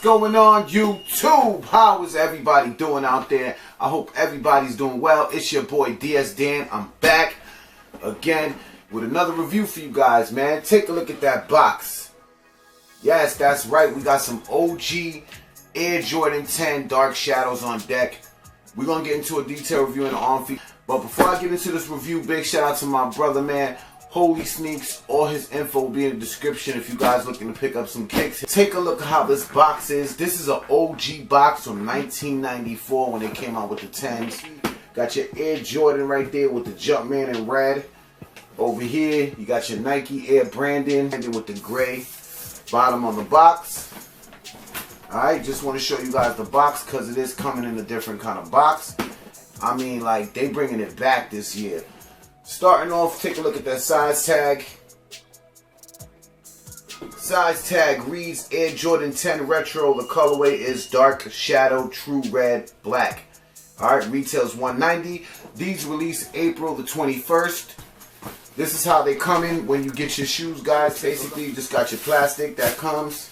going on, YouTube? How is everybody doing out there? I hope everybody's doing well. It's your boy DS Dan. I'm back again with another review for you guys, man. Take a look at that box. Yes, that's right. We got some OG Air Jordan 10 Dark Shadows on deck. We're going to get into a detailed review in the on feed. But before I get into this review, big shout out to my brother, man. Holy Sneaks. All his info will be in the description if you guys looking to pick up some kicks. Take a look at how this box is. This is an OG box from 1994 when they came out with the 10s. Got your Air Jordan right there with the Jumpman in red. Over here, you got your Nike Air Brandon with the gray bottom on the box. Alright, just want to show you guys the box because it is coming in a different kind of box. I mean, like, they bringing it back this year. Starting off, take a look at that size tag. Size tag reads Air Jordan 10 Retro. The colorway is Dark Shadow True Red Black. Alright, retails $190. These release April the 21st. This is how they come in when you get your shoes, guys. Basically, you just got your plastic that comes.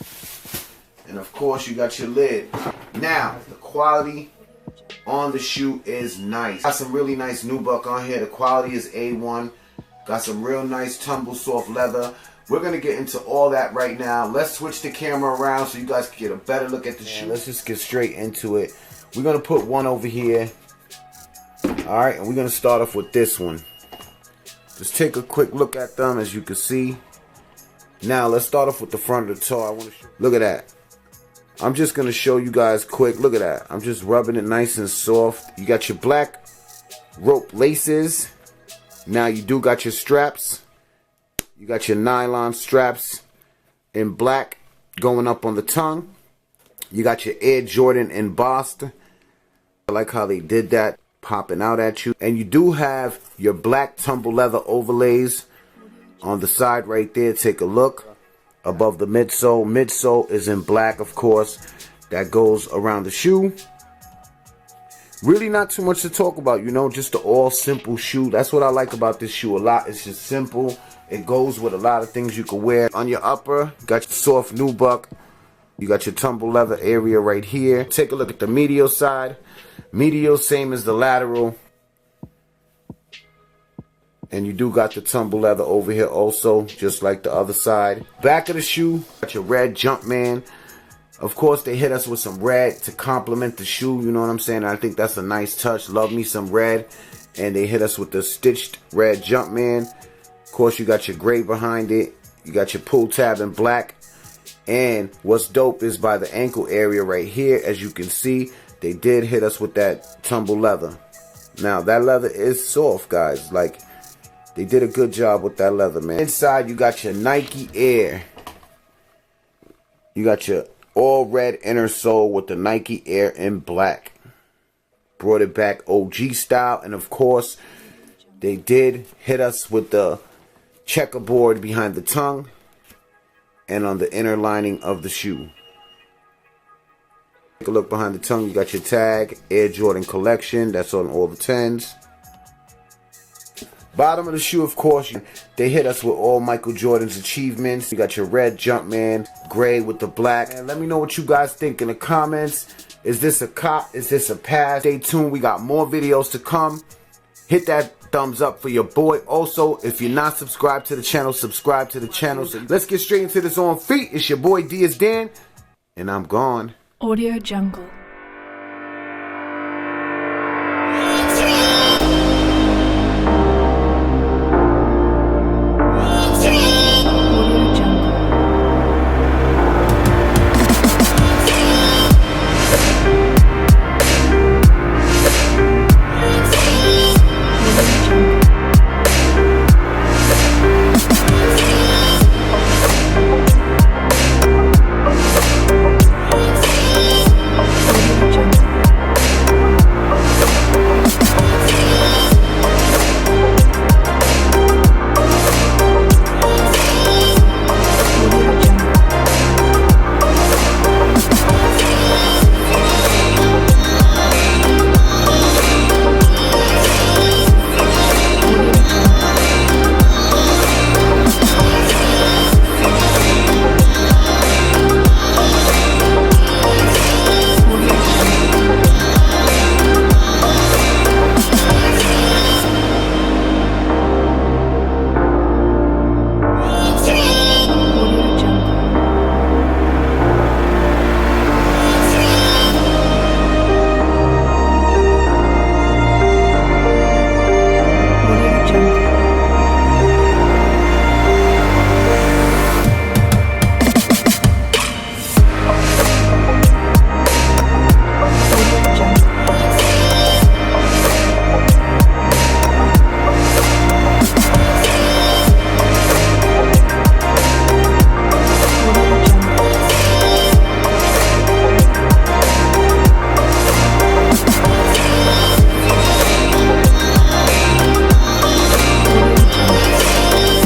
And of course, you got your lid. Now, the quality on the shoe is nice. Got some really nice nubuck on here. The quality is A1. Got some real nice tumble soft leather. We're going to get into all that right now. Let's switch the camera around so you guys can get a better look at the shoe. Let's just get straight into it. We're going to put one over here. Alright, and we're going to start off with this one. Just take a quick look at them as you can see. Now, let's start off with the front of the toe. I want to look at that. I'm just going to show you guys quick. Look at that. I'm just rubbing it nice and soft. You got your black rope laces. Now you do got your straps. You got your nylon straps in black going up on the tongue. You got your Air Jordan embossed. I like how they did that, popping out at you. And you do have your black tumble leather overlays on the side right there. Take a look. Above the midsole. Midsole is in black, of course. That goes around the shoe. Really not too much to talk about, you know, just an all simple shoe. That's what I like about this shoe a lot. It's just simple. It goes with a lot of things you can wear. On your upper, got your soft nubuck. You got your tumble leather area right here. Take a look at the medial side. Medial, same as the lateral. And you do got the tumble leather over here also, just like the other side. Back of the shoe, got your red Jumpman. Of course, they hit us with some red to complement the shoe, you know what I'm saying? I think that's a nice touch. Love me some red. And they hit us with the stitched red Jumpman. Of course, you got your gray behind it. You got your pull tab in black. And what's dope is by the ankle area right here, as you can see, they did hit us with that tumble leather. Now, that leather is soft, guys. Like, they did a good job with that leather, man. Inside, you got your Nike Air. You got your all red inner sole with the Nike Air in black. Brought it back OG style. And of course, they did hit us with the checkerboard behind the tongue and on the inner lining of the shoe. Take a look behind the tongue. You got your tag, Air Jordan Collection. That's on all the 10s. Bottom of the shoe, of course, they hit us with all Michael Jordan's achievements. You got your red Jumpman, gray with the black. And let me know what you guys think in the comments. Is this a cop? Is this a pass? Stay tuned. We got more videos to come. Hit that thumbs up for your boy. Also, if you're not subscribed to the channel, subscribe to the channel. So let's get straight into this on feet. It's your boy DS Dan, and I'm gone. Audio Jungle.